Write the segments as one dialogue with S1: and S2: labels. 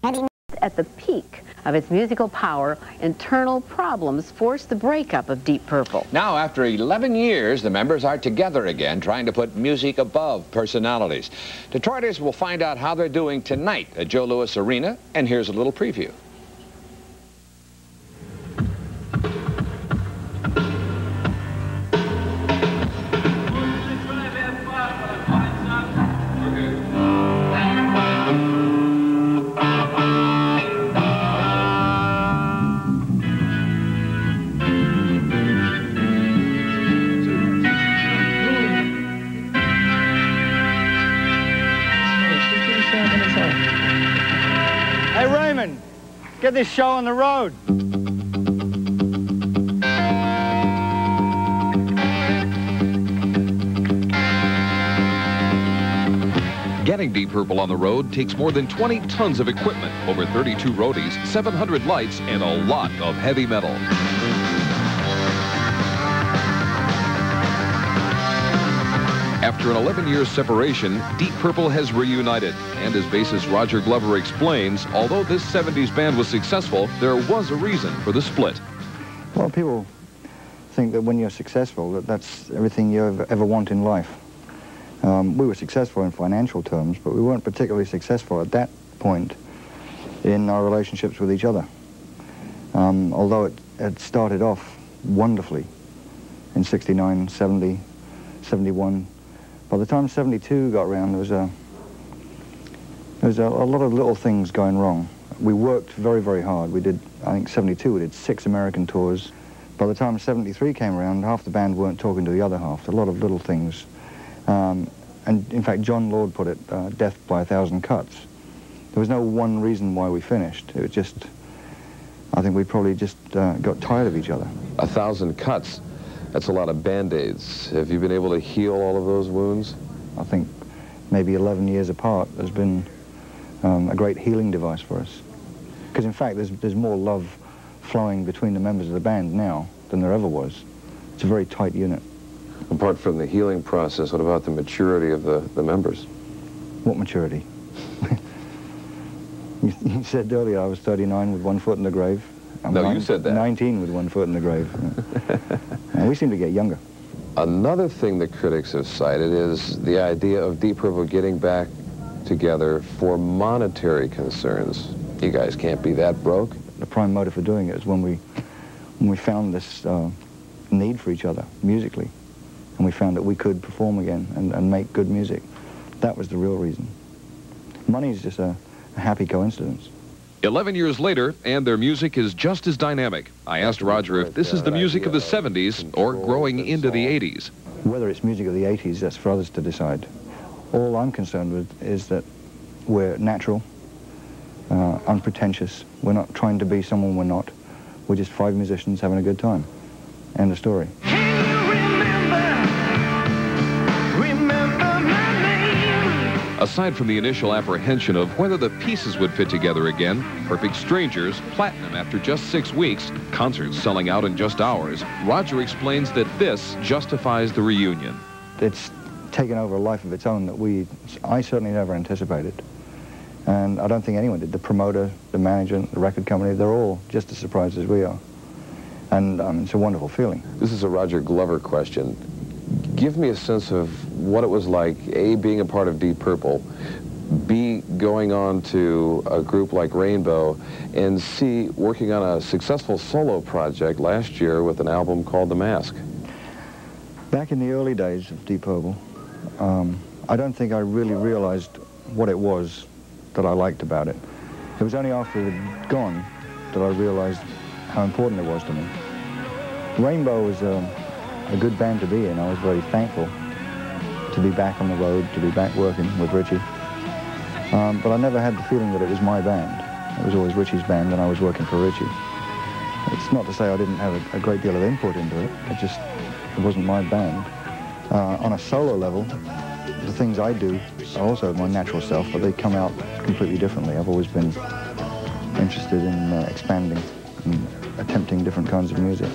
S1: At the peak of its musical power, internal problems forced the breakup of Deep Purple.
S2: Now, after 11 years, the members are together again, trying to put music above personalities. Detroiters will find out how they're doing tonight at Joe Louis Arena, and here's a little preview.
S3: Hey, Raymond, get this show on the road.
S4: Getting Deep Purple on the road takes more than 20 tons of equipment, over 32 roadies, 700 lights, and a lot of heavy metal. After an 11-year separation, Deep Purple has reunited. And as bassist Roger Glover explains, although this 70s band was successful, there was a reason for the split.
S5: Well, people think that when you're successful, that's everything you ever want in life. We were successful in financial terms, but we weren't particularly successful at that point in our relationships with each other. Although it started off wonderfully in 69, 70, 71. By the time 72 got around, there was a lot of little things going wrong. We worked very, very hard. We did, I think 72, we did 6 American tours. By the time 73 came around, half the band weren't talking to the other half. A lot of little things. And in fact, John Lord put it, death by 1,000 cuts. There was no one reason why we finished. It was just, I think we probably just got tired of each other.
S6: 1,000 cuts. That's a lot of Band-Aids. Have you been able to heal all of those wounds?
S5: I think maybe 11 years apart has been a great healing device for us. Because in fact, there's more love flowing between the members of the band now than there ever was. It's a very tight unit.
S6: Apart from the healing process, what about the maturity of the members?
S5: What maturity? You said earlier I was 39 with one foot in the grave.
S6: No, you said that.
S5: 19 with one foot in the grave. And we seem to get younger.
S6: Another thing that critics have cited is the idea of Deep Purple getting back together for monetary concerns. You guys can't be that broke.
S5: The prime motive for doing it is when we found this need for each other musically, and we found that we could perform again and make good music. That was the real reason. Money is just a happy coincidence.
S4: 11 years later, and their music is just as dynamic. I asked Roger if this is the music of the 70s or growing into the 80s.
S5: Whether it's music of the 80s, that's for others to decide. All I'm concerned with is that we're natural, unpretentious. We're not trying to be someone we're not. We're just 5 musicians having a good time. End of story.
S4: Aside from the initial apprehension of whether the pieces would fit together again, Perfect Strangers, platinum after just 6 weeks, concerts selling out in just hours, Roger explains that this justifies the reunion.
S5: It's taken over a life of its own that I certainly never anticipated. And I don't think anyone did. The promoter, the manager, the record company, they're all just as surprised as we are. And it's a wonderful feeling.
S6: This is a Roger Glover question. Give me a sense of what it was like, A, being a part of Deep Purple, B, going on to a group like Rainbow, and C, working on a successful solo project last year with an album called The Mask.
S5: Back in the early days of Deep Purple, I don't think I really realized what it was that I liked about it. It was only after it had gone that I realized how important it was to me. Rainbow was a good band to be in. I was very thankful to be back on the road, to be back working with Richie. But I never had the feeling that it was my band. It was always Richie's band and I was working for Richie. It's not to say I didn't have a great deal of input into it. It wasn't my band. On a solo level, the things I do are also my natural self, but they come out completely differently. I've always been interested in expanding and attempting different kinds of music.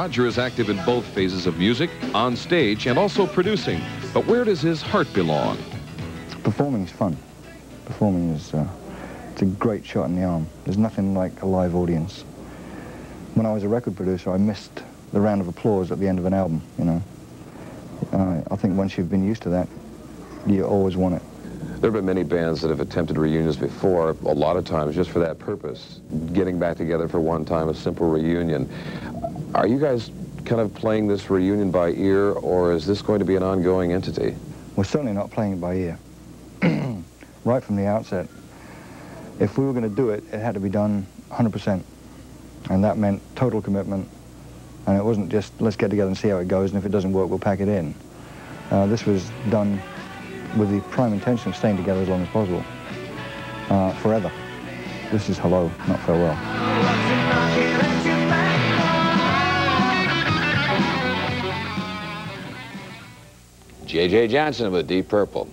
S4: Roger is active in both phases of music, on stage, and also producing. But where does his heart belong?
S5: Performing is fun. Performing is it's a great shot in the arm. There's nothing like a live audience. When I was a record producer, I missed the round of applause at the end of an album, you know. I think once you've been used to that, you always want it.
S6: There have been many bands that have attempted reunions before, a lot of times just for that purpose, getting back together for one time, a simple reunion. Are you guys kind of playing this reunion by ear, or is this going to be an ongoing entity?
S5: We're certainly not playing it by ear. Right from the outset, if we were going to do it, it had to be done 100%. And that meant total commitment. And it wasn't just, let's get together and see how it goes, and if it doesn't work, we'll pack it in. This was done with the prime intention of staying together as long as possible. Forever. This is hello, not farewell.
S2: J.J. Johnson with Deep Purple.